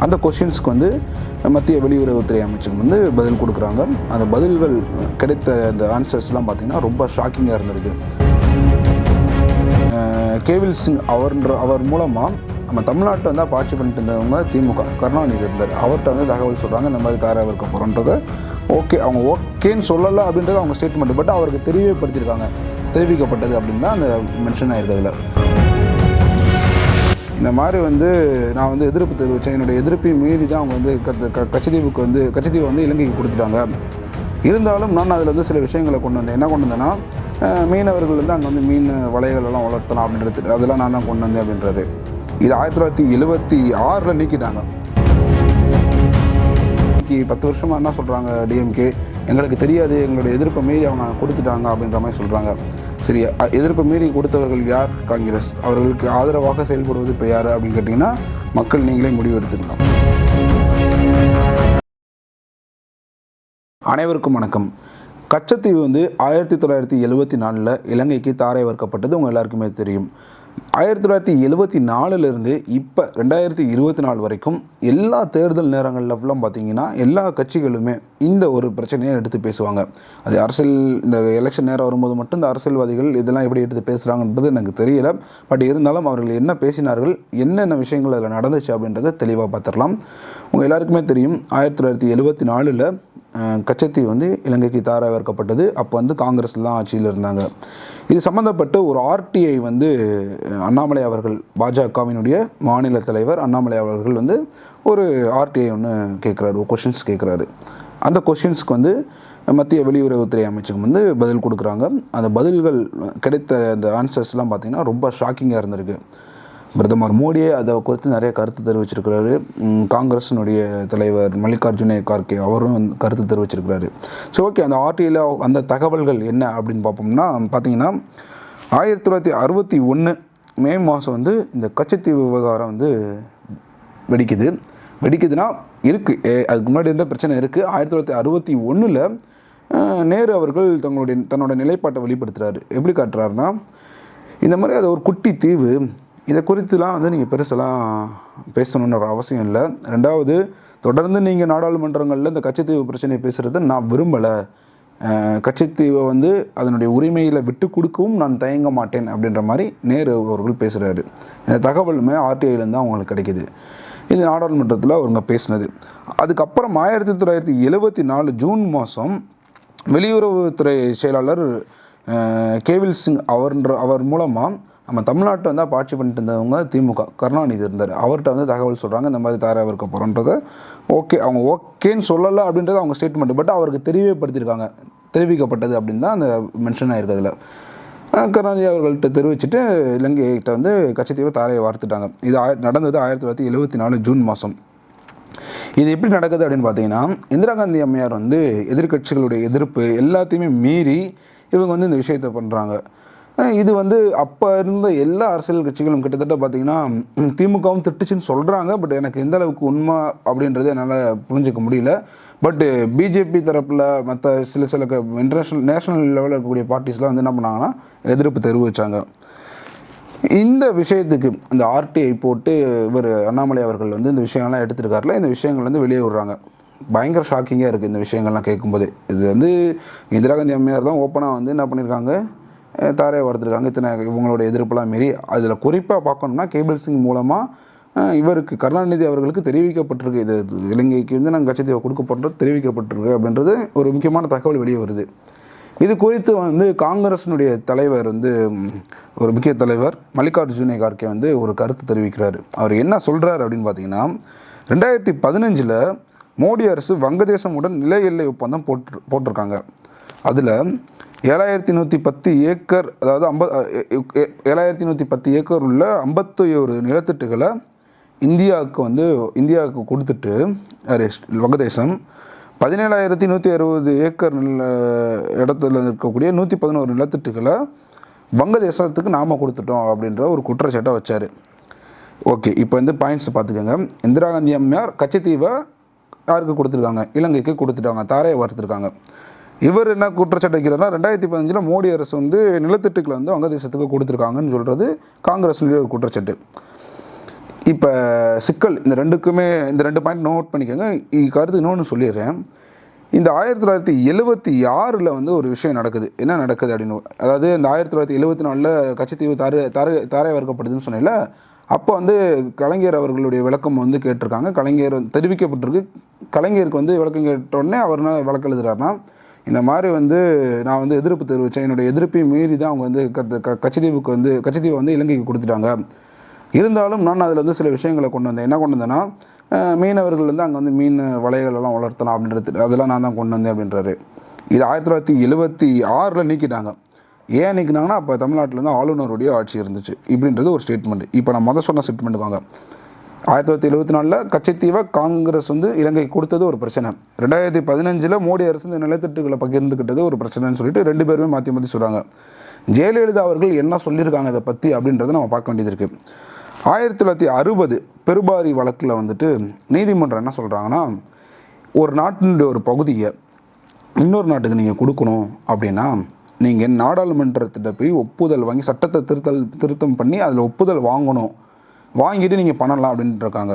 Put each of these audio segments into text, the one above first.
அந்த கொஷின்ஸ்க்கு வந்து மத்திய வெளியுறவுத்துறை அமைச்சகம் வந்து பதில் கொடுக்குறாங்க. அந்த பதில்கள் கிடைத்த அந்த ஆன்சர்ஸ்லாம் பார்த்திங்கன்னா ரொம்ப ஷாக்கிங்காக இருந்திருக்கு. கேவில் சிங் அவர் மூலமாக நம்ம தமிழ்நாட்டை வந்து அப்போ ஆட்சி பண்ணிட்டு இருந்தவங்க திமுக கருணாநிதி இருந்தார். அவர்கிட்ட வந்து தகவல் சொல்கிறாங்க, இந்த மாதிரி தாராக இருக்க போகிறோன்றதை ஓகே அவங்க ஓகேன்னு சொல்லலை அப்படின்றது அவங்க ஸ்டேட்மெண்ட். பட் அவருக்கு தெரிவிக்கப்பட்டது அப்படின்னு தான் அந்த மென்ஷன் ஆகிருக்கிறதுல. இந்த மாதிரி வந்து நான் வந்து எதிர்ப்பு தெரிவித்தேன். என்னுடைய எதிர்ப்பையும் மீறி தான் அவங்க வந்து கச்சத்தீவை வந்து இலங்கைக்கு கொடுத்துட்டாங்க. இருந்தாலும் நான் அதில் வந்து சில விஷயங்களை கொண்டு வந்தேன். என்ன கொண்டு வந்தேன்னா, மீனவர்கள் வந்து அங்கே வந்து மீன் வலைகள் எல்லாம் வளர்த்தலாம் அப்படின்றது, அதெல்லாம் நான் தான் கொண்டு வந்தேன் அப்படின்றாரு. இது 1976 நீக்கிட்டாங்க. 10 வருஷமாக என்ன சொல்கிறாங்க டிஎம்கே, எங்களுக்கு தெரியாது, எங்களுடைய எதிர்ப்பை மீறி அவங்க கொடுத்துட்டாங்க அப்படின்ற மாதிரி சொல்கிறாங்க. சரி, எதிர்ப்பை மீறி கொடுத்தவர்கள் யார்? காங்கிரஸ். அவர்களுக்கு ஆதரவாக செயல்படுவது இப்போ யார் அப்படின்னு கேட்டிங்கன்னா, மக்கள் நீங்களே முடிவு எடுத்துக்கலாம். அனைவருக்கும் வணக்கம். கச்சத்தீவு வந்து 1974 இலங்கைக்கு தாரை வார்க்கப்பட்டது உங்கள் எல்லாருக்குமே தெரியும். 1974 இப்போ 2024 வரைக்கும் எல்லா தேர்தல் நேரங்களில் ஃபுல்லாக பார்த்தீங்கன்னா எல்லா கட்சிகளுமே இந்த ஒரு பிரச்சனையை எடுத்து பேசுவாங்க. அது அரசியல், இந்த எலெக்ஷன் நேரம் வரும்போது மட்டும் இந்த அரசியல்வாதிகள் இதெல்லாம் எப்படி எடுத்து பேசுகிறாங்கன்றது எனக்கு தெரியல. பட் இருந்தாலும் அவர்கள் என்ன பேசினார்கள், என்னென்ன விஷயங்கள் அதில் நடந்துச்சு அப்படின்றத தெளிவாக பார்த்துடலாம். உங்கள் எல்லாருக்குமே தெரியும், 1974 கச்சத்தீவு வந்து இலங்கைக்கு தாரை வார்க்கப்பட்டது. அப்போ வந்து காங்கிரஸில் தான் ஆட்சியில் இருந்தாங்க. இது சம்மந்தப்பட்டு ஒரு ஆர்டிஐ வந்து அண்ணாமலை அவர்கள், பாஜகவினுடைய மாநில தலைவர் அண்ணாமலை அவர்கள் வந்து ஒரு ஆர்டிஐ ஒன்று கேட்குறாரு, ஒரு கொஷின்ஸ் கேட்குறாரு. அந்த கொஷின்ஸ்க்கு வந்து மத்திய வெளியுறவுத்துறை அமைச்சகம் வந்து பதில் கொடுக்குறாங்க. அந்த பதில்கள் கிடைத்த அந்த ஆன்சர்ஸ்லாம் பார்த்திங்கன்னா ரொம்ப ஷாக்கிங்காக இருந்திருக்கு. பிரதமர் மோடியே அதை குறித்து நிறைய கருத்து தெரிவிச்சிருக்கிறாரு. காங்கிரஸினுடைய தலைவர் மல்லிகார்ஜுன கார்கே அவரும் கருத்து தெரிவிச்சிருக்கிறாரு. ஸோ ஓகே, அந்த ஆர்டிஐயில் அந்த தகவல்கள் என்ன அப்படின்னு பார்ப்போம்னா, பார்த்திங்கன்னா 1961 மே மாதம் வந்து இந்த கச்சத்தீவு விவகாரம் வந்து வெடிக்குதுன்னா இருக்குது, அதுக்கு முன்னாடி இருந்த பிரச்சனை இருக்குது. 1961 நேரு அவர்கள் தன்னோட நிலைப்பாட்டை வெளிப்படுத்துகிறாரு. எப்படி காட்டுறாருன்னா, இந்த மாதிரி அது ஒரு குட்டி தீவு, இதை குறித்துலாம் வந்து நீங்கள் பெருசெல்லாம் பேசணுன்ற அவசியம் இல்லை. ரெண்டாவது, தொடர்ந்து நீங்கள் நாடாளுமன்றங்களில் இந்த கச்சத்தீவு பிரச்சனையை பேசுகிறத நான் விரும்பலை. கச்சத்தீவை வந்து அதனுடைய உரிமையில் விட்டு கொடுக்கவும் நான் தயங்க மாட்டேன் அப்படின்ற மாதிரி நேரு அவர்கள் பேசுகிறாரு. இந்த தகவலுமே ஆர்டிஐலேருந்து தான் அவங்களுக்கு கிடைக்கிது. இது நாடாளுமன்றத்தில் அவங்க பேசினது. அதுக்கப்புறம் 1974 ஜூன் மாதம் வெளியுறவுத்துறை செயலாளர் கேவில் சிங் அவர் மூலமாக நம்ம தமிழ்நாட்டை வந்து அப்போ ஆட்சி பண்ணிட்டு இருந்தவங்க திமுக கருணாநிதி இருந்தார். அவர்கிட்ட வந்து தகவல் சொல்கிறாங்க, இந்த மாதிரி தாராக இருக்க போகிறோன்றதை ஓகே அவங்க ஓகேன்னு சொல்லலை அப்படின்றது அவங்க ஸ்டேட்மெண்ட். பட் அவருக்கு தெரிவிக்கப்பட்டது அப்படின்னு தான் அந்த மென்ஷன் ஆகிருக்கிறதுல. கருணாநிதி அவர்கள்ட்ட தெரிவிச்சுட்டு இலங்கைகிட்ட வந்து கச்சத்தீவை தாரையை வார்த்துட்டாங்க. இது நடந்தது 1974 ஜூன் மாதம். இது எப்படி நடக்குது அப்படின்னு பார்த்தீங்கன்னா, இந்திரா காந்தி அம்மையார் வந்து எதிர்கட்சிகளுடைய எதிர்ப்பு எல்லாத்தையுமே மீறி இவங்க வந்து இந்த விஷயத்தை பண்ணுறாங்க. இது வந்து அப்போ இருந்த எல்லா அரசியல் கட்சிகளும் கிட்டத்தட்ட பார்த்திங்கன்னா திமுகவும் திட்டுச்சுன்னு சொல்கிறாங்க. பட் எனக்கு எந்த அளவுக்கு உண்மை அப்படின்றது என்னால் புரிஞ்சிக்க முடியல. பட்டு பிஜேபி தரப்பில் மற்ற சில நேஷனல் லெவலில் இருக்கக்கூடிய பார்ட்டிஸ்லாம் வந்து என்ன பண்ணாங்கன்னா எதிர்ப்பு தெரிவித்தாங்க. இந்த விஷயத்துக்கு இந்த ஆர்டிஐ போட்டு இவர் அண்ணாமலை அவர்கள் வந்து இந்த விஷயங்கள்லாம் எடுத்துருக்காருல, இந்த விஷயங்கள் வந்து வெளியே விடுறாங்க. பயங்கர ஷாக்கிங்காக இருக்குது இந்த விஷயங்கள்லாம் கேட்கும்போது. இது வந்து இந்திரா காந்தி அம்மையார் தான் ஓப்பனாக வந்து என்ன பண்ணியிருக்காங்க, தாரையை வார்த்துருக்காங்க. இத்தனை இவங்களோட எதிர்ப்பெல்லாம் மீறி. அதில் குறிப்பாக பார்க்கணும்னா கேபிள் சிங் மூலமாக இவருக்கு கருணாநிதி அவர்களுக்கு தெரிவிக்கப்பட்டிருக்கு, இது இலங்கைக்கு வந்து நாங்கள் கச்சத்தீவை கொடுக்க போகிறது தெரிவிக்கப்பட்டிருக்கு அப்படின்றது ஒரு முக்கியமான தகவல் வெளியே வருது. இது குறித்து வந்து காங்கிரஸினுடைய தலைவர் வந்து ஒரு முக்கிய தலைவர் மல்லிகார்ஜுன கார்கே வந்து ஒரு கருத்து தெரிவிக்கிறார். அவர் என்ன சொல்கிறார் அப்படின்னு பார்த்தீங்கன்னா, 2015 மோடி அரசு வங்கதேசமுடன் நில எல்லை ஒப்பந்தம் போட்டிருக்காங்க. அதில் 7110 ஏக்கர், அதாவது 7110 ஏக்கர் உள்ள 51 நிலத்தட்டுகளை இந்தியாவுக்கு கொடுத்துட்டு வங்கதேசம் 17,160 ஏக்கர் இடத்துல இருக்கக்கூடிய 111 நிலத்தட்டுகளை வங்கதேசத்துக்கு நாம் கொடுத்துட்டோம் அப்படின்ற ஒரு குற்றச்சாட்டை வச்சார். ஓகே, இப்போ வந்து பாயிண்ட்ஸ் பார்த்துக்கோங்க. இந்திரா காந்தி அம்மையார் கச்சத்தீவை யாருக்கு கொடுத்துருக்காங்க, இலங்கைக்கு கொடுத்துட்டாங்க, தாரையை வார்த்துருக்காங்க. இவர் என்ன குற்றச்சாட்டு வைக்கிறாருன்னா, 2015 மோடி அரசு வந்து நிலத்தட்டுக்களை வந்து வங்கதேசத்துக்கு கொடுத்துருக்காங்கன்னு சொல்கிறது காங்கிரஸினுடைய ஒரு குற்றச்சாட்டு. இப்போ சிக்கல் இந்த ரெண்டுக்குமே இந்த 2 பாயிண்ட் நோட் பண்ணிக்கோங்க. கருத்து இன்னொன்று சொல்லிடுறேன். இந்த 1976 வந்து ஒரு விஷயம் நடக்குது. என்ன நடக்குது அப்படின்னு, அதாவது இந்த 1974 கச்சத்தீவு தாரை வார்க்கப்படுதுன்னு சொன்னேன்ல, அப்போ வந்து கலைஞர் அவர்களுடைய விளக்கம் வந்து கேட்டிருக்காங்க. கலைஞர் தெரிவிக்கப்பட்டிருக்கு. கலைஞருக்கு வந்து விளக்கம் கேட்டோடனே அவர் என்ன விளக்கம் எழுதுறாருன்னா, இந்த மாதிரி வந்து நான் வந்து எதிர்ப்பு தெரிவித்தேன். என்னுடைய எதிர்ப்பையும் மீறி தான் அவங்க வந்து கச்சத்தீவை வந்து இலங்கைக்கு கொடுத்துட்டாங்க. இருந்தாலும் நான் அதில் வந்து சில விஷயங்களை கொண்டு வந்தேன். என்ன கொண்டு வந்தேன்னா, மீனவர்கள் வந்து அங்கே வந்து மீன் வலைகள் எல்லாம் வளர்த்தலாம் அப்படின்றது, அதெல்லாம் நான் தான் கொண்டு வந்தேன் அப்படின்றாரு. இது 1976 நீக்கிட்டாங்க. ஏன் நீக்கினாங்கன்னா, அப்போ தமிழ்நாட்டில் வந்து ஆளுநருடைய ஆட்சி இருந்துச்சு இப்படின்றது ஒரு ஸ்டேட்மெண்ட். இப்போ நான் சொன்ன ஸ்டேட்மெண்ட்டுக்கு வாங்க. 1974 கச்சத்தீவை காங்கிரஸ் வந்து இலங்கை கொடுத்தது ஒரு பிரச்சனை. 2015 மோடி அரசு இந்த நிலத்தட்டுகளை பகிர்ந்துக்கிட்டது ஒரு பிரச்சனைன்னு சொல்லிட்டு 2 பேருமே மாற்றி மாற்றி சொல்கிறாங்க. ஜெயலலிதா அவர்கள் என்ன சொல்லியிருக்காங்க இதை பற்றி அப்படின்றத நம்ம பார்க்க வேண்டியது இருக்குது. 1960 பெருபாரி வழக்கில் வந்துட்டு நீதிமன்றம் என்ன சொல்கிறாங்கன்னா, ஒரு நாட்டினுடைய ஒரு பகுதியை இன்னொரு நாட்டுக்கு நீங்கள் கொடுக்கணும் அப்படின்னா, நீங்கள் நாடாளுமன்றத்திட்ட போய் ஒப்புதல் வாங்கி சட்டத்தை திருத்தம் பண்ணி அதில் ஒப்புதல் வாங்கிட்டு நீங்கள் பண்ணலாம் அப்படின்ட்டு இருக்காங்க.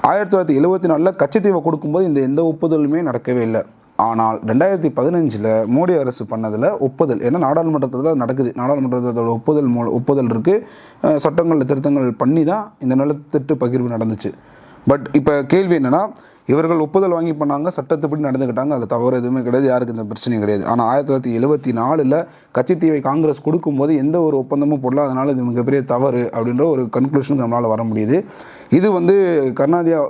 1974 கச்சத்தீவை கொடுக்கும்போது எந்த ஒப்புதலுமே நடக்கவே இல்லை. ஆனால் 2015 மோடி அரசு பண்ணதில் ஒப்புதல், ஏன்னா நாடாளுமன்றத்தில் தான் நடக்குது, நாடாளுமன்றத்தோட ஒப்புதல் இருக்குது, சட்டங்களில் திருத்தங்கள் பண்ணி தான் இந்த நிலத்தட்டு பகிர்வு நடந்துச்சு. பட் இப்போ கேள்வி என்னென்னா, இவர்கள் ஒப்புதல் வாங்கி பண்ணாங்க, சட்டத்தைப்படி நடந்துக்கிட்டாங்க, அதில் தவறு எதுவுமே கிடையாது, யாருக்கு இந்த பிரச்சனையும் கிடையாது. ஆனால் 1974 கச்சத்தீவை காங்கிரஸ் கொடுக்கும்போது எந்த ஒரு ஒப்பந்தமும் போடல, அதனால் இது மிகப்பெரிய தவறு அப்படின்ற ஒரு கன்க்ளூஷனுக்கு நம்மளால் வர முடியுது. இது வந்து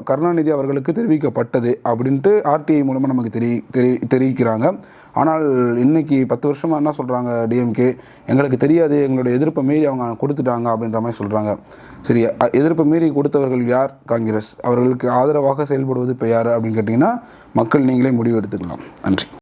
கருணாநிதி அவர்களுக்கு தெரிவிக்கப்பட்டது அப்படின்ட்டு ஆர்டிஐ மூலமாக நமக்கு தெரிவிக்கிறாங்க. ஆனால் இன்றைக்கி 10 வருஷமாக என்ன சொல்கிறாங்க டிஎம்கே, எங்களுக்கு தெரியாது, எங்களுடைய எதிர்ப்பை மீறி அவங்க கொடுத்துட்டாங்க அப்படின்ற மாதிரி சொல்கிறாங்க. சரி, எதிர்ப்பை மீறி கொடுத்தவர்கள் யார்? காங்கிரஸ். அவர்களுக்கு ஆதரவாக செயல்படுவது இப்போ யார் அப்படின்னு கேட்டிங்கன்னா, மக்கள் நீங்களே முடிவு எடுத்துக்கலாம். நன்றி.